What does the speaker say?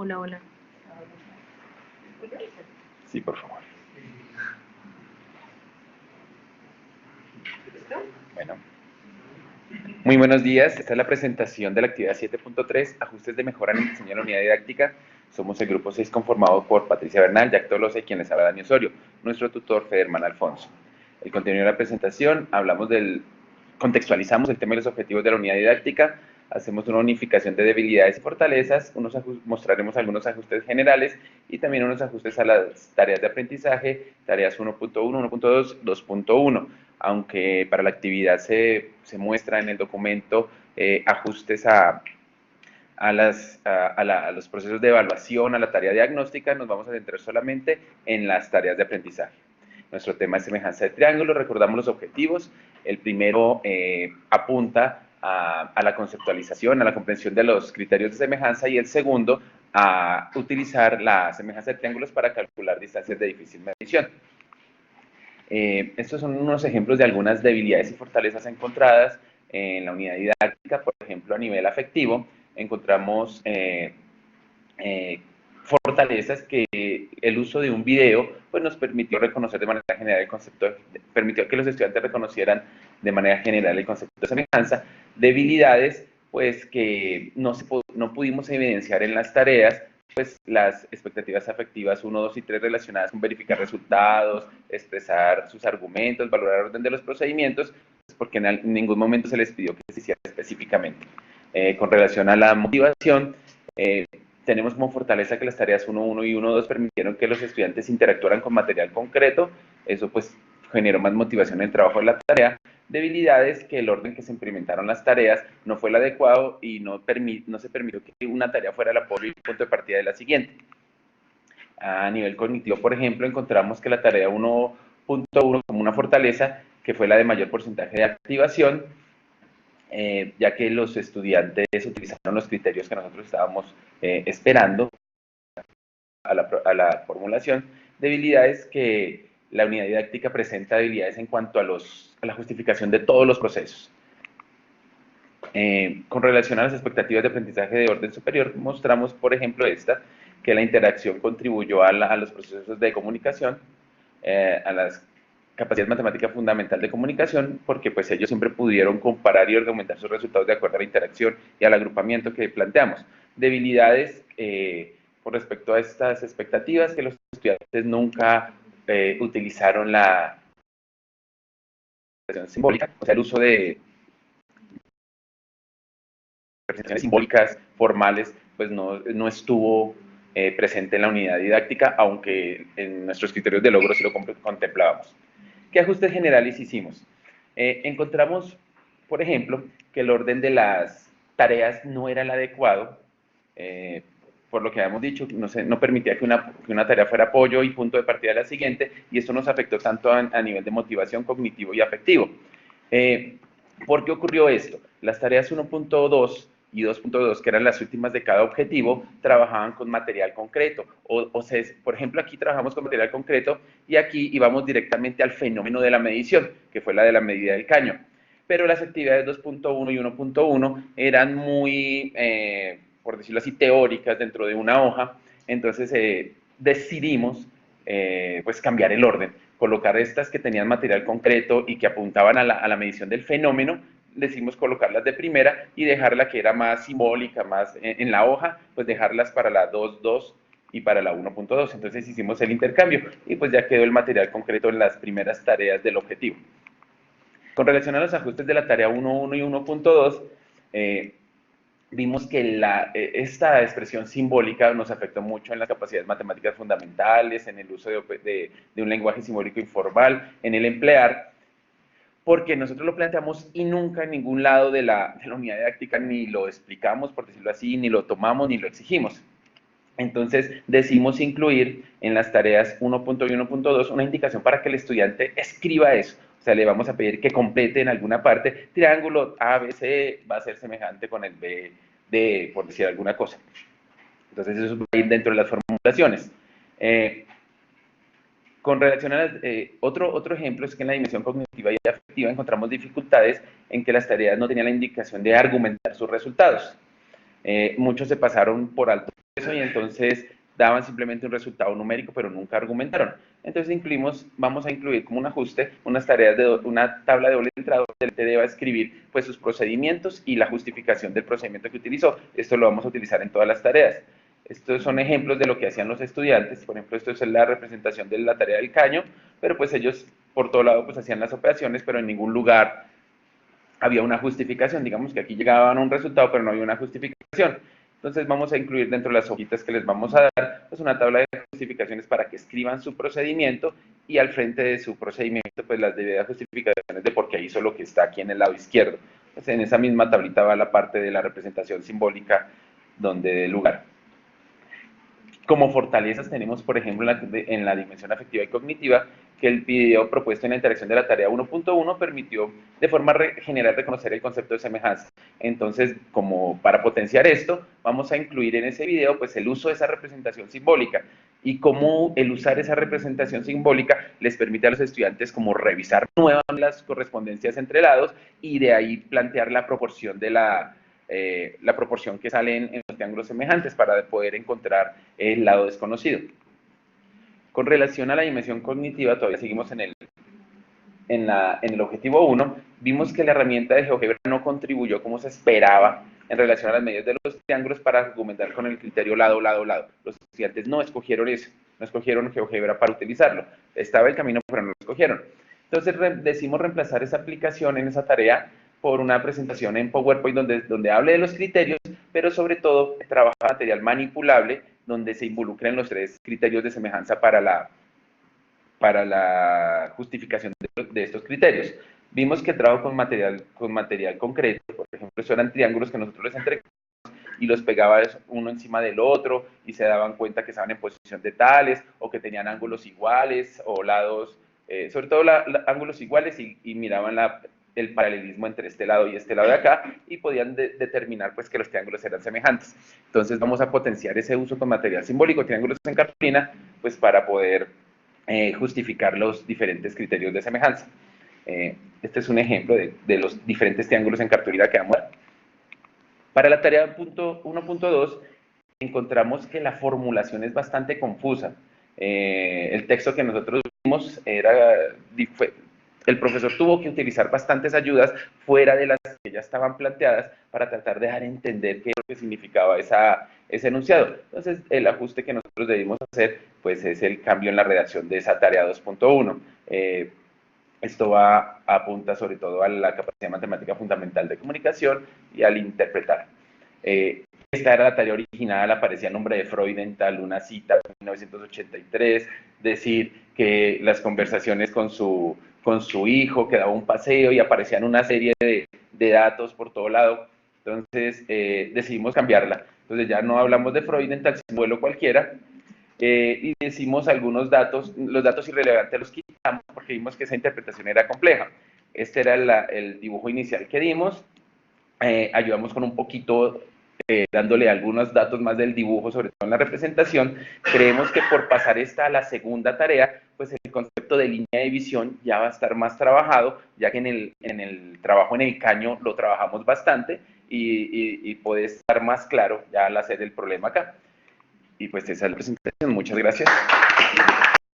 Hola, hola. Sí, por favor. Bueno. Muy buenos días. Esta es la presentación de la actividad 7.3, ajustes de mejora en el diseño de la unidad didáctica. Somos el grupo 6 conformado por Patricia Bernal, Jack Tolosa y quien les habla Dani Osorio, nuestro tutor Federman Alfonso. El contenido de la presentación, contextualizamos el tema y los objetivos de la unidad didáctica, hacemos una unificación de debilidades y fortalezas, mostraremos algunos ajustes generales y también unos ajustes a las tareas de aprendizaje, tareas 1.1, 1.2, 2.1. Aunque para la actividad se muestra en el documento ajustes a los procesos de evaluación, a la tarea diagnóstica, nos vamos a centrar solamente en las tareas de aprendizaje. Nuestro tema es semejanza de triángulo, recordamos los objetivos. El primero apunta a la conceptualización, a la comprensión de los criterios de semejanza, y el segundo a utilizar la semejanza de triángulos para calcular distancias de difícil medición. Estos son unos ejemplos de algunas debilidades y fortalezas encontradas en la unidad didáctica. Por ejemplo, a nivel afectivo, encontramos fortalezas que el uso de un video pues, nos permitió reconocer de manera general el concepto, permitió que los estudiantes reconocieran de manera general el concepto de semejanza. Debilidades pues que no pudimos evidenciar en las tareas, pues las expectativas afectivas 1, 2 y 3 relacionadas con verificar resultados, expresar sus argumentos, valorar el orden de los procedimientos, pues porque en ningún momento se les pidió que se hiciera específicamente. Con relación a la motivación, tenemos como fortaleza que las tareas 1.1 y 1.2 permitieron que los estudiantes interactuaran con material concreto. Eso pues generó más motivación en el trabajo de la tarea. Debilidades, que el orden que se implementaron las tareas no fue el adecuado y no se permitió que una tarea fuera el apoyo y el punto de partida de la siguiente. A nivel cognitivo, por ejemplo, encontramos que la tarea 1.1 como una fortaleza, que fue la de mayor porcentaje de activación, ya que los estudiantes utilizaron los criterios que nosotros estábamos esperando a la formulación. Debilidades, que la unidad didáctica presenta debilidades en cuanto a la justificación de todos los procesos. Con relación a las expectativas de aprendizaje de orden superior, mostramos, por ejemplo, que la interacción contribuyó a los procesos de comunicación, a las capacidad matemática fundamental de comunicación, porque pues ellos siempre pudieron comparar y argumentar sus resultados de acuerdo a la interacción y al agrupamiento que planteamos. Debilidades con respecto a estas expectativas, que los estudiantes nunca utilizaron la representación simbólica, o sea, el uso de representaciones simbólicas formales, pues no estuvo presente en la unidad didáctica, aunque en nuestros criterios de logro sí lo contemplábamos. ¿Qué ajustes generales hicimos? Encontramos, por ejemplo, que el orden de las tareas no era el adecuado, por lo que habíamos dicho, no permitía que una tarea fuera apoyo y punto de partida de la siguiente, y esto nos afectó tanto a nivel de motivación, cognitivo y afectivo. ¿Por qué ocurrió esto? Las tareas 1.2 y 2.2, que eran las últimas de cada objetivo, trabajaban con material concreto. Por ejemplo, aquí trabajamos con material concreto y aquí íbamos directamente al fenómeno de la medición, que fue la de la medida del caño. Pero las actividades 2.1 y 1.1 eran muy, por decirlo así, teóricas dentro de una hoja. Entonces decidimos pues cambiar el orden, colocar estas que tenían material concreto y que apuntaban a la medición del fenómeno. Decidimos colocarlas de primera y dejar la que era más simbólica, más en la hoja, pues dejarlas para la 2.2 y para la 1.2. Entonces hicimos el intercambio y pues ya quedó el material concreto en las primeras tareas del objetivo. Con relación a los ajustes de la tarea 1.1 y 1.2, vimos que esta expresión simbólica nos afectó mucho en las capacidades matemáticas fundamentales, en el uso de un lenguaje simbólico informal, en el emplear, porque nosotros lo planteamos y nunca en ningún lado de la unidad didáctica ni lo explicamos, por decirlo así, ni lo tomamos, ni lo exigimos. Entonces decidimos incluir en las tareas 1.1 y 1.2 una indicación para que el estudiante escriba eso. O sea, le vamos a pedir que complete en alguna parte, triángulo ABC va a ser semejante con el BD, por decir alguna cosa. Entonces eso va a ir dentro de las formulaciones. Con relación a otro ejemplo es que en la dimensión cognitiva y afectiva encontramos dificultades en que las tareas no tenían la indicación de argumentar sus resultados. Muchos se pasaron por alto eso y entonces daban simplemente un resultado numérico, pero nunca argumentaron. Entonces vamos a incluir como un ajuste unas tareas de una tabla de doble entrada donde el deba escribir pues sus procedimientos y la justificación del procedimiento que utilizó. Esto lo vamos a utilizar en todas las tareas. Estos son ejemplos de lo que hacían los estudiantes. Por ejemplo, esto es la representación de la tarea del caño, pero pues ellos por todo lado pues hacían las operaciones, pero en ningún lugar había una justificación. Digamos que aquí llegaban a un resultado, pero no había una justificación. Entonces vamos a incluir dentro de las hojitas que les vamos a dar pues una tabla de justificaciones para que escriban su procedimiento y al frente de su procedimiento pues las debidas justificaciones de por qué hizo lo que está aquí en el lado izquierdo. Pues en esa misma tablita va la parte de la representación simbólica donde dé lugar. Como fortalezas tenemos, por ejemplo, en la dimensión afectiva y cognitiva, que el video propuesto en la interacción de la tarea 1.1 permitió de forma general reconocer el concepto de semejanza. Entonces, como para potenciar esto, vamos a incluir en ese video pues, el uso de esa representación simbólica y cómo el usar esa representación simbólica les permite a los estudiantes como revisar nuevamente las correspondencias entre lados y de ahí plantear la proporción de la proporción que sale en los triángulos semejantes para poder encontrar el lado desconocido. Con relación a la dimensión cognitiva, todavía seguimos en el objetivo 1, vimos que la herramienta de GeoGebra no contribuyó como se esperaba en relación a las medidas de los triángulos para argumentar con el criterio lado, lado, lado. Los estudiantes no escogieron eso, no escogieron GeoGebra para utilizarlo. Estaba el camino, pero no lo escogieron. Entonces decidimos reemplazar esa aplicación en esa tarea por una presentación en PowerPoint donde hable de los criterios, pero sobre todo trabaja material manipulable donde se involucren los 3 criterios de semejanza para la justificación de estos criterios. Vimos que el trabajo con material concreto, por ejemplo, eso eran triángulos que nosotros les entregamos y los pegaba uno encima del otro y se daban cuenta que estaban en posición de tales o que tenían ángulos iguales o lados, sobre todo ángulos iguales y miraban el paralelismo entre este lado y este lado de acá y podían determinar pues que los triángulos eran semejantes. Entonces vamos a potenciar ese uso con material simbólico, triángulos en cartulina, pues para poder justificar los diferentes criterios de semejanza. Este es un ejemplo de los diferentes triángulos en cartulina que vamos a ver. Para la tarea 1.2 encontramos que la formulación es bastante confusa. El texto que nosotros vimos el profesor tuvo que utilizar bastantes ayudas fuera de las que ya estaban planteadas para tratar de dar a entender qué es lo que significaba ese enunciado. Entonces, el ajuste que nosotros debimos hacer pues, es el cambio en la redacción de esa tarea 2.1. Esto apunta sobre todo a la capacidad matemática fundamental de comunicación y al interpretar. Esta era la tarea original, aparecía el nombre de Freud en una cita de 1983, decir que las conversaciones con su hijo, que daba un paseo y aparecían una serie de datos por todo lado. Entonces decidimos cambiarla. Entonces ya no hablamos de Freud en tal vuelo cualquiera, y decimos algunos datos, los datos irrelevantes los quitamos porque vimos que esa interpretación era compleja. Este era el dibujo inicial que dimos, ayudamos con un poquito, dándole algunos datos más del dibujo, sobre todo en la representación. Creemos que por pasar esta a la segunda tarea, pues el concepto de línea de visión ya va a estar más trabajado, ya que en el trabajo en el caño lo trabajamos bastante y puede estar más claro ya al hacer el problema acá. Y pues esa es la presentación. Muchas gracias.